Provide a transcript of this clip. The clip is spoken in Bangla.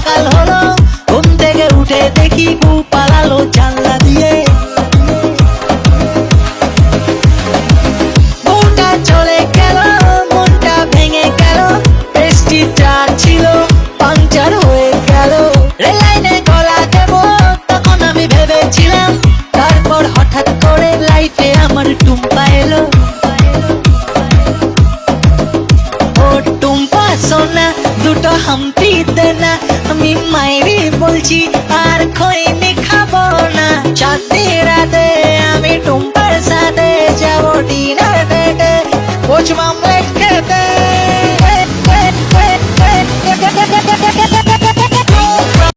সকাল হলো, ঘুম থেকে উঠে দেখি বউ পালালো জানলা দিয়ে। বউটা চলে গেল, মনটা ভেঙে গেল, টেস্টিটা ছিল পাংচার হয়ে গেল। রেল লাইনে গলা দেব তখন আমি ভেবেছিলাম, তারপর হঠাৎ করে লাইফে আমার টুম্পা এলো। ও টুম্পা সোনা দুটো হাম্পি দে না, আমি মাইরি বলছি আর খৈনি খাবো না। চাঁদনি রাতে আমি টুম্পার সাথে যাবো ডিনার ডেটে, পোচ মামলেট